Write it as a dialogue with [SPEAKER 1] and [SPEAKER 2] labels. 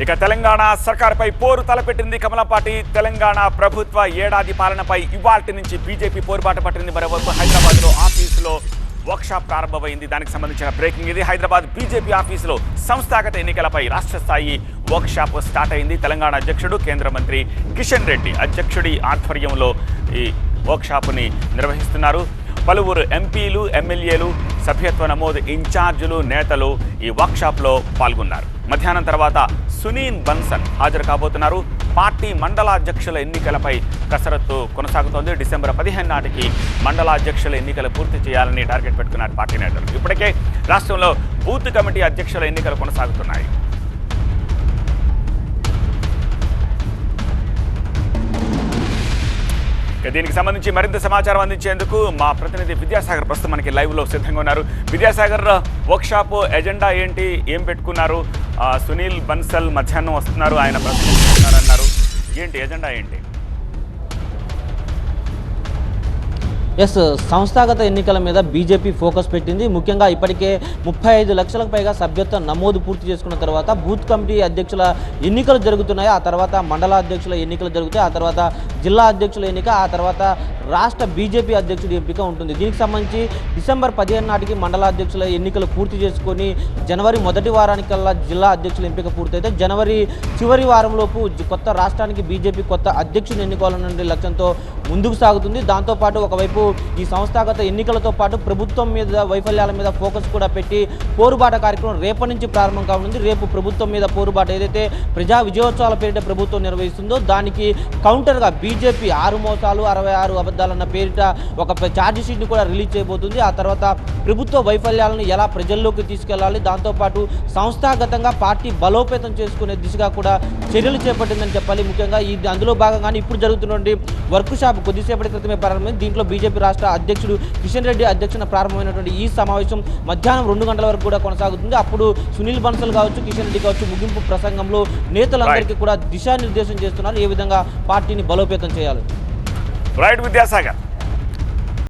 [SPEAKER 1] ఇక తెలంగాణ సర్కార్పై పోరు తలపెట్టింది కమలం పార్టీ. తెలంగాణ ప్రభుత్వ ఏడాది పాలనపై ఇవాల్టి నుంచి బీజేపీ పోరుబాట పట్టింది. మరోవైపు హైదరాబాద్లో ఆఫీసులో వర్క్షాప్ ప్రారంభమైంది. దానికి సంబంధించిన బ్రేకింగ్ ఇది. హైదరాబాద్ బీజేపీ ఆఫీసులో సంస్థాగత ఎన్నికలపై రాష్ట్ర స్థాయి వర్క్షాప్ స్టార్ట్ అయింది. తెలంగాణ అధ్యక్షుడు కేంద్ర మంత్రి కిషన్ రెడ్డి అధ్యక్షుడి ఆధ్వర్యంలో ఈ వర్క్షాప్ని నిర్వహిస్తున్నారు. పలువురు ఎంపీలు, ఎమ్మెల్యేలు, సభ్యత్వ నమోదు ఇన్ఛార్జీలు, నేతలు ఈ వర్క్షాప్లో పాల్గొన్నారు. మధ్యాహ్నం తర్వాత సునీల్ బన్సల్ హాజరు కాబోతున్నారు. పార్టీ మండలాధ్యక్షుల ఎన్నికలపై కసరత్తు కొనసాగుతోంది. డిసెంబర్ 15 నాటికి మండలాధ్యక్షుల ఎన్నికలు పూర్తి చేయాలని టార్గెట్ పెట్టుకున్నారు పార్టీ నేతలు. ఇప్పటికే రాష్ట్రంలో బూత్ కమిటీ అధ్యక్షుల ఎన్నికలు కొనసాగుతున్నాయి. దీనికి సంబంధించి మరింత సమాచారం అందించేందుకు మా ప్రతినిధి విద్యాసాగర్ ప్రస్తుతం మనకి లైవ్లో సిద్ధంగా ఉన్నారు. విద్యాసాగర్, వర్క్షాప్ ఎజెండా ఏంటి, ఏం పెట్టుకున్నారు? సునీల్ బన్సల్ మధ్యాహ్నం వస్తున్నారు, ఆయన ప్రశ్నిస్తున్నారన్నారు. ఏంటి ఎజెండా ఏంటి?
[SPEAKER 2] సంస్థాగత ఎన్నికల మీద బీజేపీ ఫోకస్ పెట్టింది. ముఖ్యంగా ఇప్పటికే 35 లక్షలకు పైగా సభ్యత్వ నమోదు పూర్తి చేసుకున్న తర్వాత బూత్ కమిటీ అధ్యక్షుల ఎన్నికలు జరుగుతున్నాయి. ఆ తర్వాత మండల అధ్యక్షుల ఎన్నికలు జరుగుతాయి. ఆ తర్వాత జిల్లా అధ్యక్షుల ఎన్నిక, ఆ తర్వాత రాష్ట్ర బీజేపీ అధ్యక్షుడి ఎంపిక ఉంటుంది. దీనికి సంబంధించి డిసెంబర్ 15 నాటికి మండల అధ్యక్షుల ఎన్నికలు పూర్తి చేసుకొని జనవరి మొదటి వారానికల్లా జిల్లా అధ్యక్షుల ఎంపిక పూర్తయితే జనవరి చివరి వారంలోపు కొత్త రాష్ట్రానికి బీజేపీ కొత్త అధ్యక్షుని ఎన్నుకోవాలనే లక్ష్యంతో ముందుకు సాగుతుంది. దాంతోపాటు ఒకవైపు ఈ సంస్థాగత ఎన్నికలతో పాటు ప్రభుత్వం మీద వైఫల్యాల మీద ఫోకస్ కూడా పెట్టి పోరుబాట కార్యక్రమం రేపటి నుంచి ప్రారంభం కానుంది. రేపు ప్రభుత్వం మీద పోరుబాట ఏదైతే ప్రజా విజయోత్సవాల పేరిట ప్రభుత్వం నిర్వహిస్తుందో దానికి కౌంటర్గా బీజేపీ 6 మోసాలు 66 అబద్ధాలన్న పేరిట ఒక ఛార్జ్ షీట్ని కూడా రిలీజ్ చేయబోతుంది. ఆ తర్వాత ప్రభుత్వ వైఫల్యాలను ఎలా ప్రజల్లోకి తీసుకెళ్లాలి, దాంతోపాటు సంస్థాగతంగా పార్టీ బలోపేతం చేసుకునే దిశగా కూడా చర్యలు చేపట్టిందని చెప్పాలి. ముఖ్యంగా అందులో భాగంగానే ఇప్పుడు జరుగుతున్నటువంటి వర్క్ షాప్ కొద్దిసేపటి క్రితమే ప్రారంభమైంది. దీంట్లో బీజేపీ రాష్ట్ర అధ్యక్షుడు కిషన్ రెడ్డి అధ్యక్షన ప్రారంభమైనటువంటి ఈ సమావేశం మధ్యాహ్నం 2 గంటల వరకు కూడా కొనసాగుతుంది. అప్పుడు సునీల్ బన్సల్ కావచ్చు, కిషన్ రెడ్డి కావచ్చు ముగింపు ప్రసంగంలో నేతలందరికీ కూడా దిశానిర్దేశం చేస్తున్నారు ఏ విధంగా పార్టీని బలోపేతం చేయాలి.
[SPEAKER 1] రైట్ విద్యాసాగర్.